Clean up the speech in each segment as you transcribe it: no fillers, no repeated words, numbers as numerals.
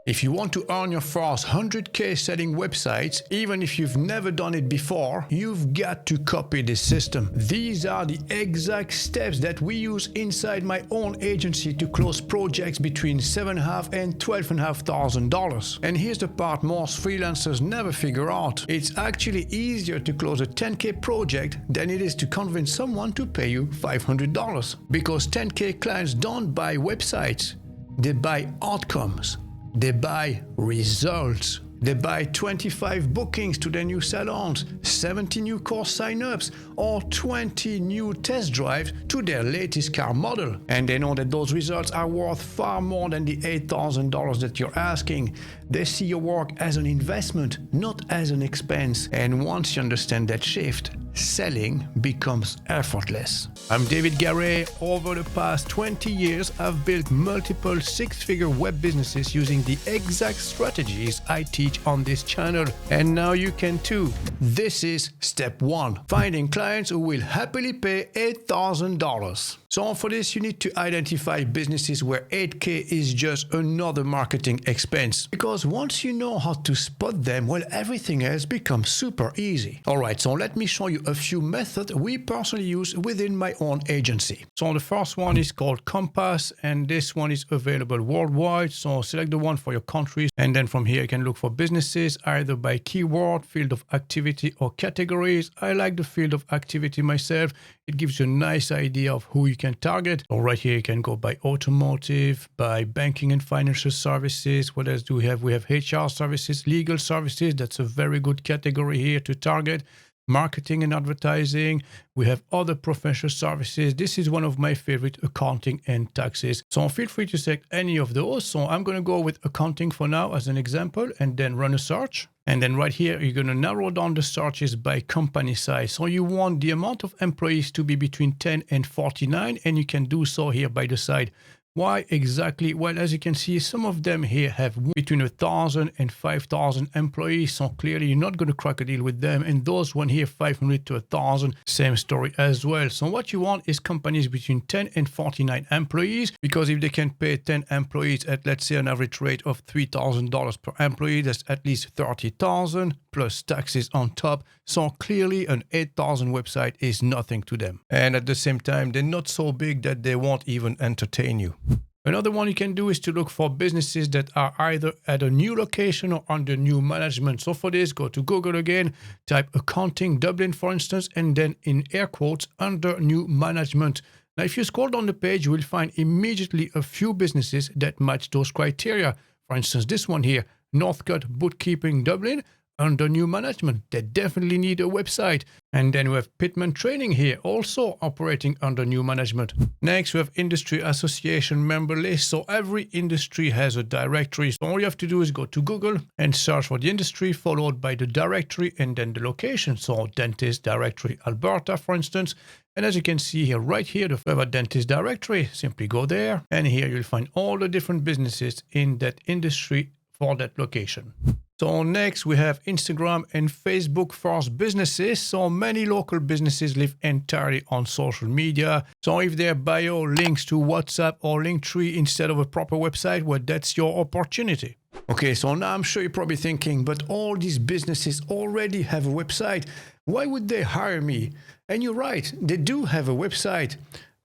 If you want to earn your first 100K selling websites, even if you've never done it before, you've got to copy this system. These are the exact steps that we use inside my own agency to close projects between $7,500 and $12,500. And here's the part most freelancers never figure out. It's actually easier to close a 10K project than it is to convince someone to pay you $500. Because 10K clients don't buy websites, they buy outcomes. They buy results. They buy 25 bookings to their new salons, 70 new course sign-ups, or 20 new test drives to their latest car model. And they know that those results are worth far more than the $8,000 that you're asking. They see your work as an investment, not as an expense. And once you understand that shift, selling becomes effortless. I'm David Garret. Over the past 20 years, I've built multiple six-figure web businesses using the exact strategies I teach on this channel. And now you can too. This is step 1, finding clients who will happily pay $8,000. So for this, you need to identify businesses where 8K is just another marketing expense. Because once you know how to spot them, well, everything else becomes super easy. All right, so let me show you a few methods we personally use within my own agency. So the first one is called Compass, and this one is available worldwide. So select the one for your country, and then from here you can look for businesses either by keyword, field of activity, or categories. I like the field of activity myself. It gives you a nice idea of who you can target. So right here you can go by automotive, by banking and financial services. What else do we have? We have HR services, legal services. That's a very good category here to target. Marketing and advertising. We have other professional services. This is one of my favorite, accounting and taxes. So feel free to select any of those. So I'm going to go with accounting for now as an example, and then run a search. And then right here, you're going to narrow down the searches by company size. So you want the amount of employees to be between 10 and 49, and you can do so here by the side. Why exactly? Well, as you can see, some of them here have between 1,000 and 5,000 employees. So clearly you're not going to crack a deal with them. And those one here, 500 to 1,000, same story as well. So what you want is companies between 10 and 49 employees, because if they can pay 10 employees at, let's say, an average rate of $3,000 per employee, that's at least 30,000 plus taxes on top. So clearly an 8,000 website is nothing to them. And at the same time, they're not so big that they won't even entertain you. Another one you can do is to look for businesses that are either at a new location or under new management. So for this, go to Google again, type accounting Dublin, for instance, and then in air quotes, under new management. Now, if you scroll down the page, you will find immediately a few businesses that match those criteria. For instance, this one here, Northcote Bookkeeping Dublin, under new management. They definitely need a website. And then we have Pittman Training here, also operating under new management. Next, we have Industry Association member list. So every industry has a directory. So all you have to do is go to Google and search for the industry, followed by the directory and then the location. So Dentist Directory Alberta, for instance. And as you can see here, right here, the Forever Dentist Directory, simply go there. And here you'll find all the different businesses in that industry for that location. So next we have Instagram and Facebook first businesses. So many local businesses live entirely on social media. So if their bio links to WhatsApp or Linktree instead of a proper website, well, that's your opportunity. Okay, so now I'm sure you're probably thinking, but all these businesses already have a website. Why would they hire me? And you're right, they do have a website.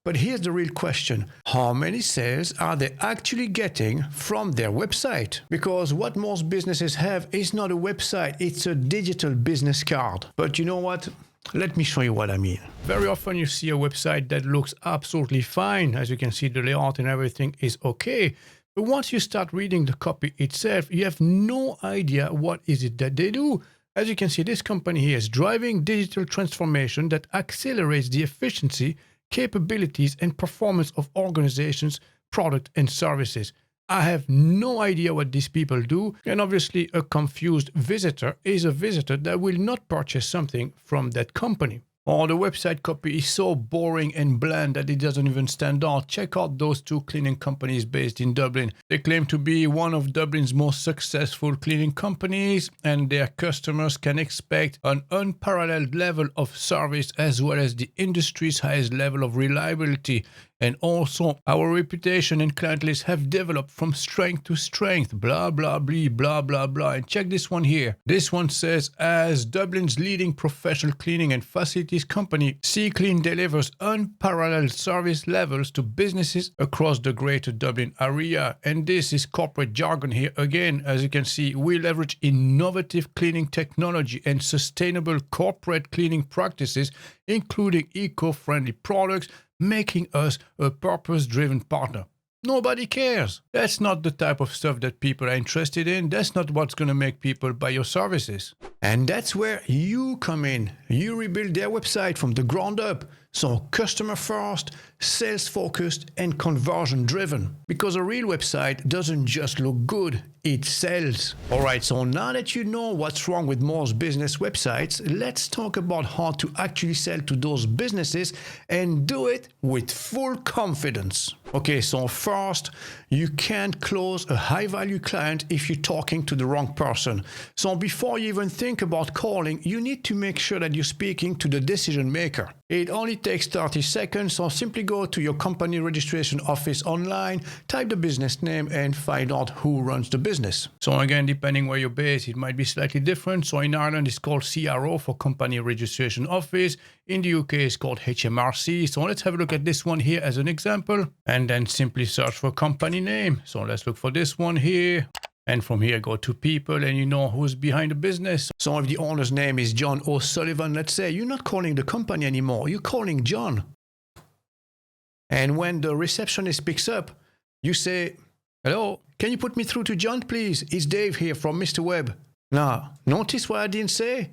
But here's the real question. How many sales are they actually getting from their website? Because what most businesses have is not a website, it's a digital business card. But you know what? Let me show you what I mean. Very often you see a website that looks absolutely fine. As you can see, the layout and everything is okay. But once you start reading the copy itself, you have no idea what is it that they do. As you can see, this company here is driving digital transformation that accelerates the efficiency, capabilities and performance of organizations, product and services. I have no idea what these people do, and obviously a confused visitor is a visitor that will not purchase something from that company. Or the website copy is so boring and bland that it doesn't even stand out. Check out those two cleaning companies based in Dublin. They claim to be one of Dublin's most successful cleaning companies, and their customers can expect an unparalleled level of service as well as the industry's highest level of reliability. And also, our reputation and client list have developed from strength to strength, blah, blah, blah, blah, blah, blah. And check this one here. This one says, as Dublin's leading professional cleaning and facilities company, C-Clean delivers unparalleled service levels to businesses across the greater Dublin area. And this is corporate jargon here. Again, as you can see, we leverage innovative cleaning technology and sustainable corporate cleaning practices, including eco-friendly products, making us a purpose-driven partner. Nobody cares. That's not the type of stuff that people are interested in. That's not what's going to make people buy your services. And that's where you come in. You rebuild their website from the ground up. So customer first, sales focused, and conversion driven. Because a real website doesn't just look good, it sells. Alright, so now that you know what's wrong with most business websites, let's talk about how to actually sell to those businesses and do it with full confidence. Okay, so first, you can't close a high-value client if you're talking to the wrong person. So before you even think about calling, you need to make sure that you're speaking to the decision maker. It only takes 30 seconds, so simply go to your company registration office online, type the business name, and find out who runs the business. So again, depending where you're based, it might be slightly different. So in Ireland, it's called CRO for Company Registration Office. In the UK, it's called HMRC. So let's have a look at this one here as an example, and then simply search for company name. So let's look for this one here. And from here, go to people and you know who's behind the business. So if the owner's name is John O'Sullivan, let's say, you're not calling the company anymore, you're calling John. And when the receptionist picks up, you say, hello, can you put me through to John, please? It's Dave here from Mr. Webb. Now, notice what I didn't say?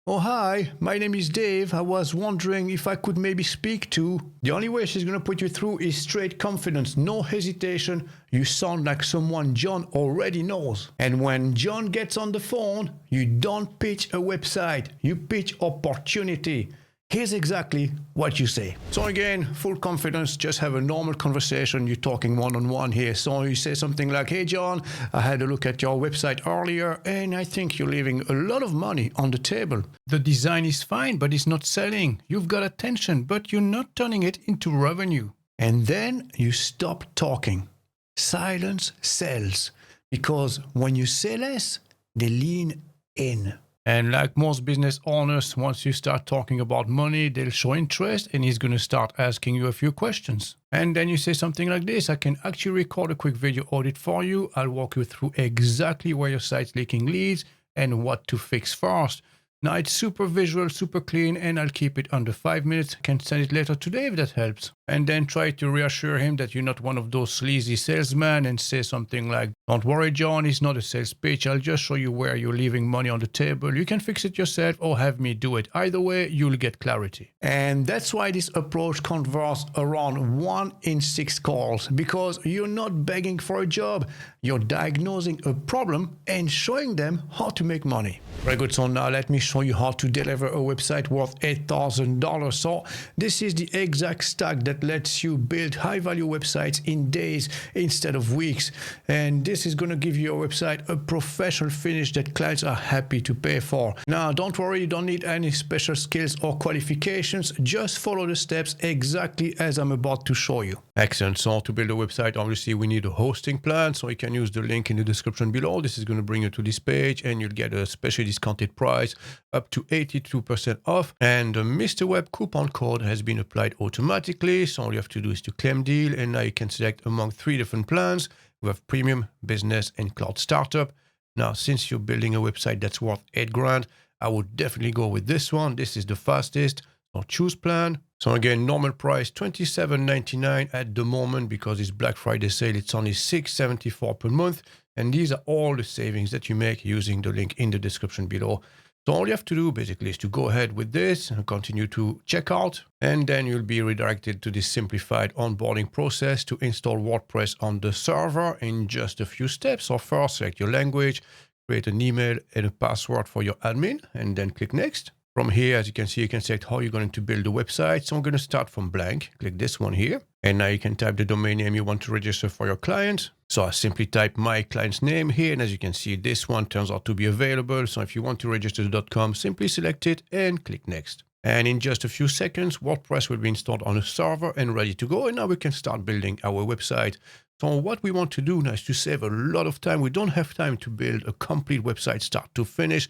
Oh, hi, my name is Dave. I was wondering if I could maybe speak to... The only way she's going to put you through is straight confidence, no hesitation. You sound like someone John already knows. And when John gets on the phone, you don't pitch a website, you pitch opportunity. Here's exactly what you say. So again, full confidence, just have a normal conversation. You're talking one-on-one here. So you say something like, hey, John, I had a look at your website earlier, and I think you're leaving a lot of money on the table. The design is fine, but it's not selling. You've got attention, but you're not turning it into revenue. And then you stop talking. Silence sells. Because when you say less, they lean in. And like most business owners, once you start talking about money, they'll show interest and he's going to start asking you a few questions. And then you say something like this, I can actually record a quick video audit for you. I'll walk you through exactly where your site's leaking leads and what to fix first. Now it's super visual, super clean, and I'll keep it under 5 minutes. Can send it later today if that helps. And then try to reassure him that you're not one of those sleazy salesmen and say something like, don't worry, John, it's not a sales pitch. I'll just show you where you're leaving money on the table. You can fix it yourself or have me do it. Either way, you'll get clarity. And that's why this approach converts around 1 in 6 calls, because you're not begging for a job. You're diagnosing a problem and showing them how to make money. Very good. So now let me show you how to deliver a website worth $8,000. So this is the exact stack that lets you build high-value websites in days instead of weeks. And this is going to give your website a professional finish that clients are happy to pay for. Now, don't worry, you don't need any special skills or qualifications. Just follow the steps exactly as I'm about to show you. Excellent. So to build a website, obviously, we need a hosting plan. So you can use the link in the description below. This is going to bring you to this page and you'll get a special discounted price up to 82% off. And the Mr. Webb coupon code has been applied automatically. So all you have to do is to claim deal. And now you can select among 3 different plans. We have premium, business, and cloud startup. Now, since you're building a website that's worth $8,000, I would definitely go with this one. This is the fastest. So choose plan. So again, normal price $27.99 at the moment because it's Black Friday sale. It's only $6.74 per month. And these are all the savings that you make using the link in the description below. So all you have to do basically is to go ahead with this and continue to check out. And then you'll be redirected to this simplified onboarding process to install WordPress on the server in just a few steps. So first, select your language, create an email and a password for your admin, and then click next. From here, as you can see, you can select how you're going to build the website. So I'm going to start from blank. Click this one here. And now you can type the domain name you want to register for your client. So I simply type my client's name here. And as you can see, this one turns out to be available. So if you want to register the .com, simply select it and click next. And in just a few seconds, WordPress will be installed on a server and ready to go. And now we can start building our website. So what we want to do now is to save a lot of time. We don't have time to build a complete website start to finish,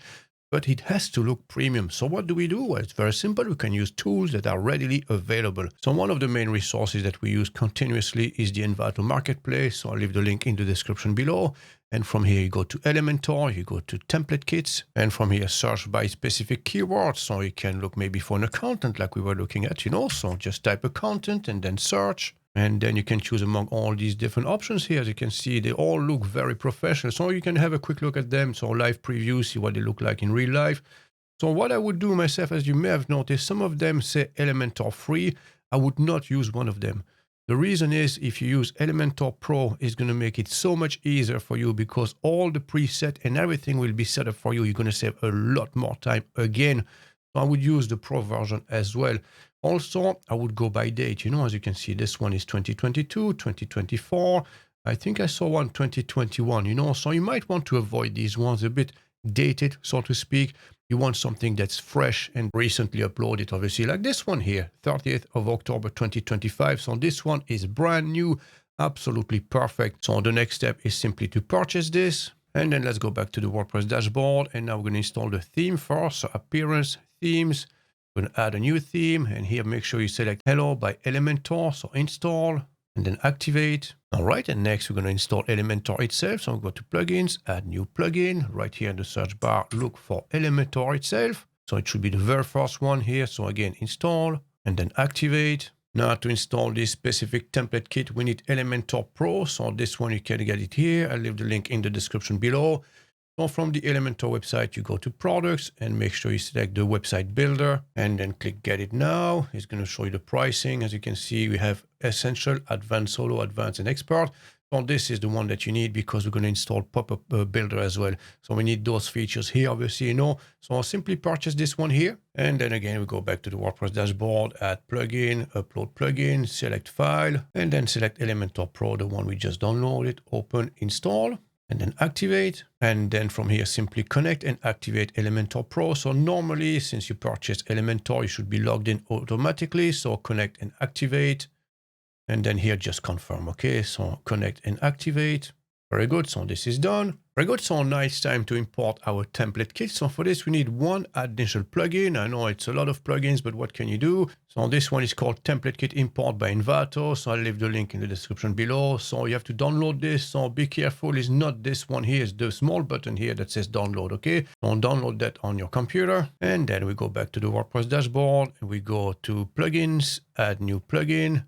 but it has to look premium. So what do? Well, it's very simple. We can use tools that are readily available. So one of the main resources that we use continuously is the Envato marketplace. So I'll leave the link in the description below. And from here, you go to Elementor, you go to template kits, and from here, search by specific keywords. So you can look maybe for an accountant like we were looking at, so just type accountant and then search. And then you can choose among all these different options here. As you can see, they all look very professional. So you can have a quick look at them. So live preview, see what they look like in real life. So what I would do myself, as you may have noticed, some of them say Elementor free. I would not use one of them. The reason is if you use Elementor Pro, it's going to make it so much easier for you because all the preset and everything will be set up for you. You're going to save a lot more time again. So I would use the Pro version as well. Also, I would go by date. As you can see, this one is 2022, 2024. I think I saw one 2021, so you might want to avoid these ones a bit dated, so to speak. You want something that's fresh and recently uploaded, obviously, like this one here, 30th of October 2025. So this one is brand new, absolutely perfect. So the next step is simply to purchase this. And then let's go back to the WordPress dashboard. And now we're going to install the theme first. So appearance, themes. We're going to add a new theme. And here, make sure you select Hello by Elementor. So install and then activate. All right. And next, we're going to install Elementor itself. So I'll go to plugins, add new plugin. Right here in the search bar, look for Elementor itself. So it should be the very first one here. So again, install and then activate. Now to install this specific template kit, we need Elementor Pro. So this one, you can get it here. I'll leave the link in the description below. So from the Elementor website, you go to products and make sure you select the website builder and then click get it now. It's going to show you the pricing. As you can see, we have essential, advanced, solo, advanced, and expert. So this is the one that you need because we're going to install pop-up builder as well. So we need those features here, obviously, So I'll simply purchase this one here. And then again, we go back to the WordPress dashboard, add plugin, upload plugin, select file, and then select Elementor Pro, the one we just downloaded, open, install. And then activate. And then from here, simply connect and activate Elementor Pro. So normally, since you purchased Elementor, you should be logged in automatically. So connect and activate. And then here, just confirm. Okay, so connect and activate. Very good. So this is done. Very good. So now it's time to import our template kit. So for this, we need one additional plugin. I know it's a lot of plugins, but what can you do? So this one is called Template Kit Import by Envato. So I'll leave the link in the description below. So you have to download this. So be careful. It's not this one here. It's the small button here that says download. Okay. So download that on your computer. And then we go back to the WordPress dashboard. And we go to plugins, add new plugin.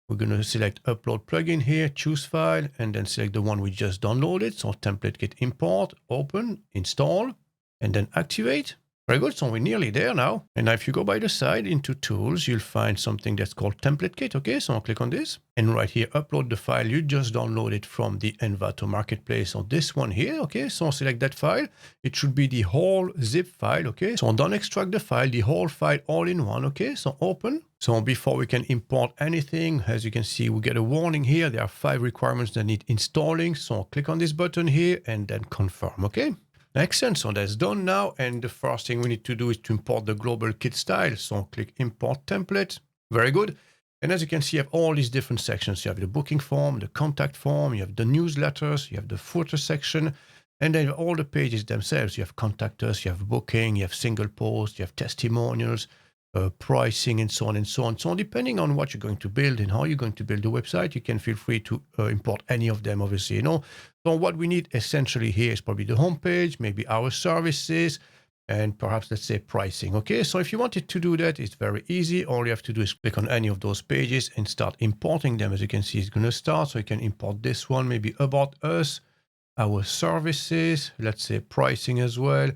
We're going to select upload plugin here, choose file, and then select the one we just downloaded. So template kit import, open, install, and then activate. Very good. So we're nearly there now. And now if you go by the side into tools, you'll find something that's called template kit. Okay, so I'll click on this and right here, upload the file you just downloaded from the Envato marketplace. So this one here. Okay, so select that file. It should be the whole zip file. Okay, so don't extract the file, the whole file all in one. Okay, so open. So before we can import anything, as you can see, we get a warning here. There are 5 requirements that need installing. So click on this button here and then confirm. Okay. Excellent. So that's done now. And the first thing we need to do is to import the global kit style. So click import template. Very good. And as you can see, you have all these different sections. You have the booking form, the contact form, you have the newsletters, you have the footer section, and then all the pages themselves. You have contact us, you have booking, you have single post, you have testimonials, pricing, and so on and so on. So depending on what you're going to build and how you're going to build the website, you can feel free to import any of them, obviously, So what we need essentially here is probably the homepage, maybe our services, and perhaps let's say pricing. Okay, so if you wanted to do that, it's very easy. All you have to do is click on any of those pages and start importing them. As you can see, it's going to start. So you can import this one, maybe about us, our services, let's say pricing as well.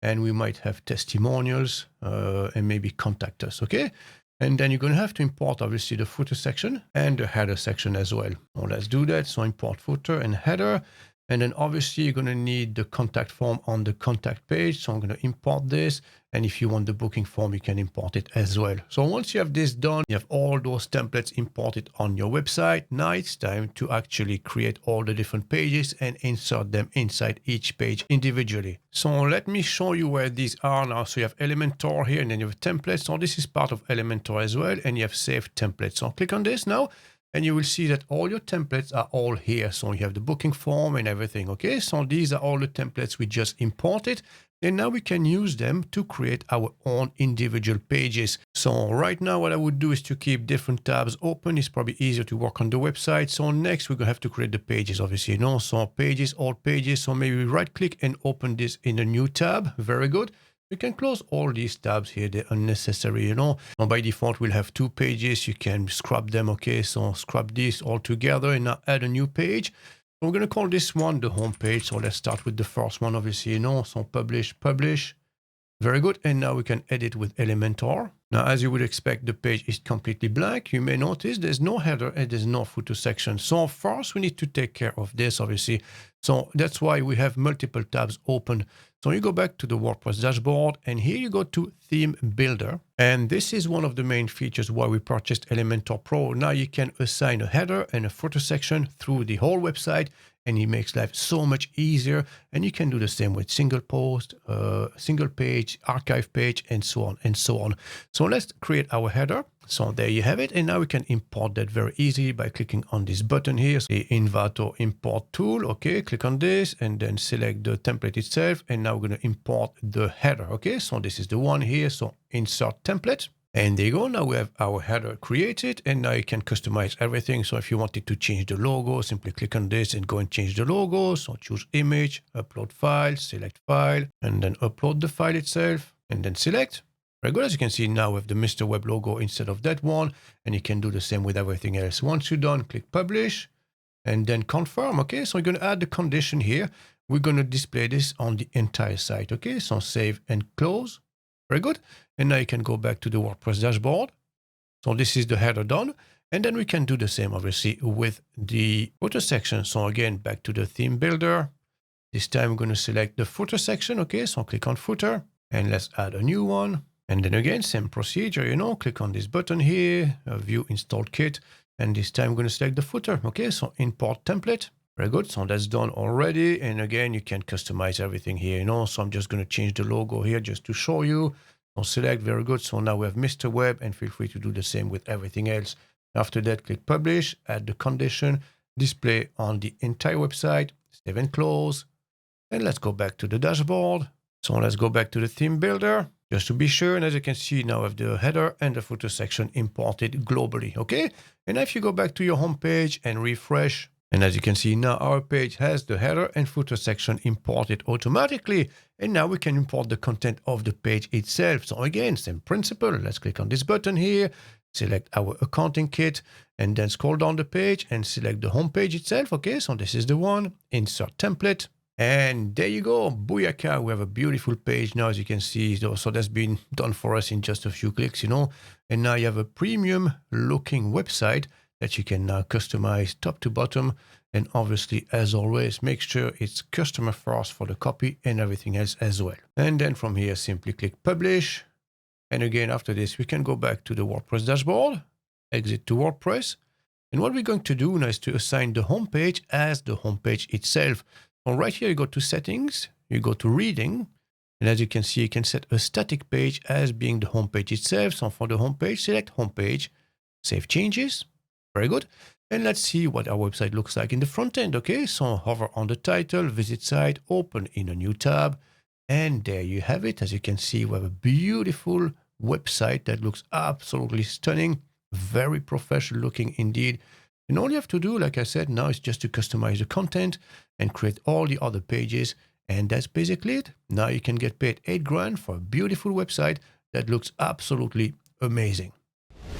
And we might have testimonials and maybe contact us, okay? And then you're going to have to import, obviously, the footer section and the header section as well. So let's do that. So import footer and header. And then obviously you're going to need the contact form on the contact page. So I'm going to import this. And if you want the booking form, you can import it as well. So once you have this done, you have all those templates imported on your website. Now it's time to actually create all the different pages and insert them inside each page individually. So let me show you where these are now. So you have Elementor here and then you have templates. So this is part of Elementor as well. And you have saved templates. So click on this now. And you will see that all your templates are all here. So you have the booking form and everything. Okay, so these are all the templates we just imported. And now we can use them to create our own individual pages. So right now what I would do is to keep different tabs open. It's probably easier to work on the website. So next we're going to have to create the pages, obviously, you know. So pages, all pages. So maybe right click and open this in a new tab. Very good. You can close all these tabs here. They're unnecessary, you know. So by default, we'll have 2 pages. You can scrub them, okay? So scrub this all together and now add a new page. So we're going to call this one the home page. So let's start with the first one, obviously, you know. So publish, publish. Very good. And now we can edit with Elementor. Now, as you would expect, the page is completely blank. You may notice there's no header and there's no footer section. So first we need to take care of this, obviously. So that's why we have multiple tabs open. So you go back to the WordPress dashboard and here you go to Theme Builder. And this is one of the main features why we purchased Elementor Pro. Now you can assign a header and a footer section through the whole website. And it makes life so much easier. And you can do the same with single post, single page, archive page, and so on and so on. So let's create our header. So there you have it. And now we can import that very easily by clicking on this button here, the Envato import tool. Okay, click on this and then select the template itself. And now we're going to import the header. Okay, so this is the one here. So insert template. And there you go. Now we have our header created and now you can customize everything. So if you wanted to change the logo, simply click on this and go and change the logo. So choose image, upload file, select file, and then upload the file itself and then select. Very good. As you can see, now we have the Mr. Web logo instead of that one. And you can do the same with everything else. Once you're done, click publish and then confirm. Okay, so we're going to add the condition here. We're going to display this on the entire site. Okay, so save and close. Very good. And now you can go back to the WordPress dashboard. So this is the header done. And then we can do the same, obviously, with the footer section. So again, back to the theme builder. This time we're going to select the footer section. Okay, so click on footer and let's add a new one. And then again, same procedure, you know, click on this button here, view installed kit. And this time we're going to select the footer. Okay, so import template. Very good. So that's done already. And again, you can customize everything here, you know. So I'm just going to change the logo here just to show you. So select. Very good. So now we have Mr. Web and feel free to do the same with everything else. After that, click publish, add the condition, display on the entire website, save and close. And let's go back to the dashboard. So let's go back to the theme builder just to be sure. And as you can see, now I have the header and the footer section imported globally. Okay. And if you go back to your home page and refresh, and as you can see now, our page has the header and footer section imported automatically. And now we can import the content of the page itself. So again, same principle. Let's click on this button here, select our accounting kit, and then scroll down the page and select the home page itself. Okay, so this is the one. Insert template. And there you go. Booyaka. We have a beautiful page now, as you can see. So that's been done for us in just a few clicks, you know. And now you have a premium looking website that you can now customize top to bottom. And obviously, as always, make sure it's customer first for the copy and everything else as well. And then from here, simply click publish. And again, after this, we can go back to the WordPress dashboard, exit to WordPress. And what we're going to do now is to assign the homepage as the homepage itself. So right here, you go to settings, you go to reading. And as you can see, you can set a static page as being the homepage itself. So for the homepage, select homepage, save changes. Very good. And let's see what our website looks like in the front end. Okay, so hover on the title, visit site, open in a new tab. And there you have it. As you can see, we have a beautiful website that looks absolutely stunning, very professional looking indeed. And all you have to do, like I said, now is just to customize the content and create all the other pages. And that's basically it. Now you can get paid $8,000 for a beautiful website that looks absolutely amazing.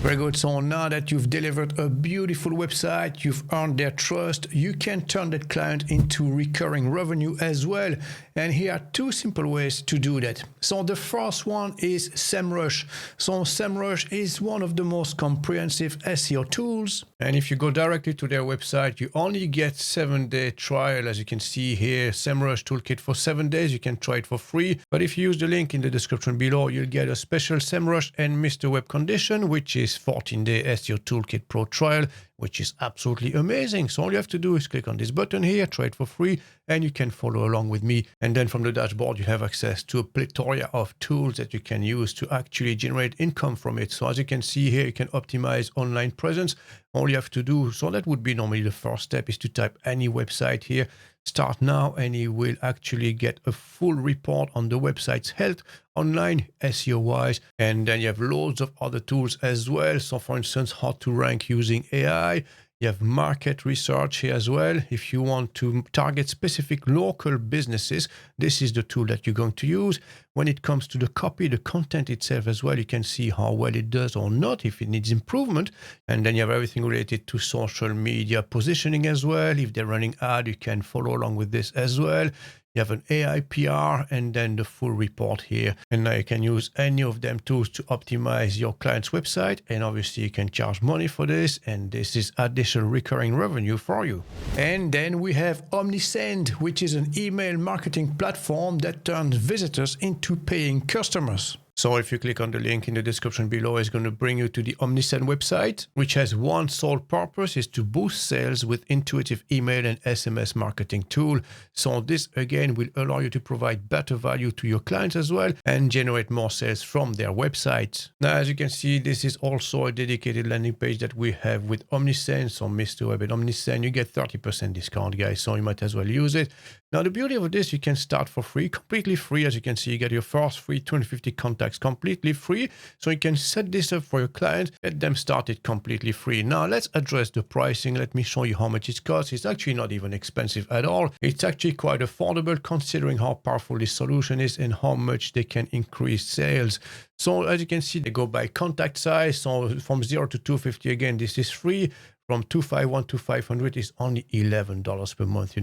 Very good. So now that you've delivered a beautiful website, you've earned their trust, you can turn that client into recurring revenue as well. And here are 2 simple ways to do that. So the first one is SEMrush. So SEMrush is one of the most comprehensive SEO tools And if you go directly to their website, you only get 7-day trial. As you can see here, SEMrush Toolkit for 7 days. You can try it for free. But if you use the link in the description below, you'll get a special SEMrush and Mr. Web condition, which is 14-day SEO Toolkit Pro trial, which is absolutely amazing. So all you have to do is click on this button here, try it for free, and you can follow along with me. And then from the dashboard, you have access to a plethora of tools that you can use to actually generate income from it. So as you can see here, you can optimize online presence. All you have to do, so that would be normally the first step, is to type any website here, start now, and you will actually get a full report on the website's health online SEO wise. And then you have loads of other tools as well. So for instance, how to rank using AI. You have market research here as well. If you want to target specific local businesses, this is the tool that you're going to use. When it comes to the copy, the content itself as well, you can see how well it does or not, if it needs improvement. And then you have everything related to social media positioning as well. If they're running ad, you can follow along with this as well. You have an AI PR and then the full report here. And now you can use any of them tools to optimize your client's website. And obviously you can charge money for this. And this is additional recurring revenue for you. And then we have OMNISEND, which is an email marketing platform that turns visitors into paying customers. So if you click on the link in the description below, it's going to bring you to the OMNISEND website, which has one sole purpose, is to boost sales with intuitive email and SMS marketing tool. So this again will allow you to provide better value to your clients as well and generate more sales from their website. Now, as you can see, this is also a dedicated landing page that we have with OMNISEND. So Mr. Web and OMNISEND, you get 30% discount, guys. So you might as well use it. Now, the beauty of this, you can start for free, completely free. As you can see, you get your first free 250 contacts completely free. So you can set this up for your clients, get them started completely free. Now, let's address the pricing. Let me show you how much it costs. It's actually not even expensive at all. It's actually quite affordable considering how powerful this solution is and how much they can increase sales. So as you can see, they go by contact size. So from 0 to 250, again, this is free. From 251 to 500 is only $11 per month,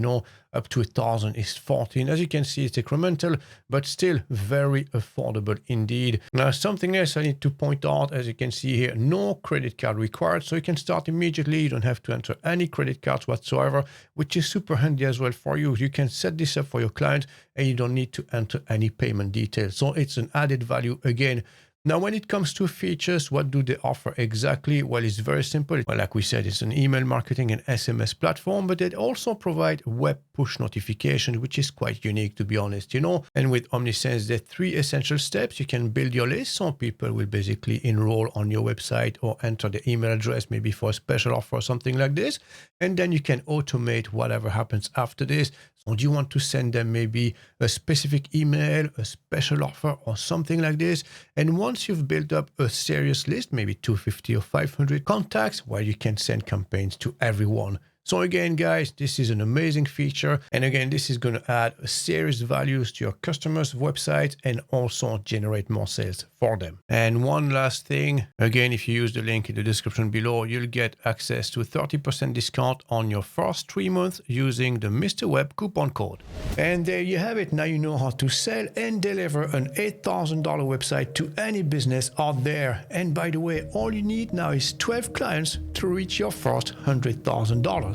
up to 1,000 is 14. As you can see, it's incremental, but still very affordable indeed. Now, something else I need to point out, as you can see here, no credit card required. So you can start immediately. You don't have to enter any credit cards whatsoever, which is super handy as well for you. You can set this up for your client and you don't need to enter any payment details. So it's an added value again. Now, when it comes to features, what do they offer exactly? Well, it's very simple. Well, like we said, it's an email marketing and SMS platform, but they also provide web push notification, which is quite unique, to be honest, And with OMNISEND, there are 3 essential steps. You can build your list. So people will basically enroll on your website or enter the email address, maybe for a special offer or something like this. And then you can automate whatever happens after this. So do you want to send them maybe a specific email, a special offer, or something like this? And once you've built up a serious list, maybe 250 or 500 contacts, well, you can send campaigns to everyone. So again, guys, this is an amazing feature. And again, this is going to add serious values to your customers' website and also generate more sales for them. And one last thing, again, if you use the link in the description below, you'll get access to a 30% discount on your first 3 months using the Mr. Web coupon code. And there you have it. Now you know how to sell and deliver an $8,000 website to any business out there. And by the way, all you need now is 12 clients to reach your first $100,000.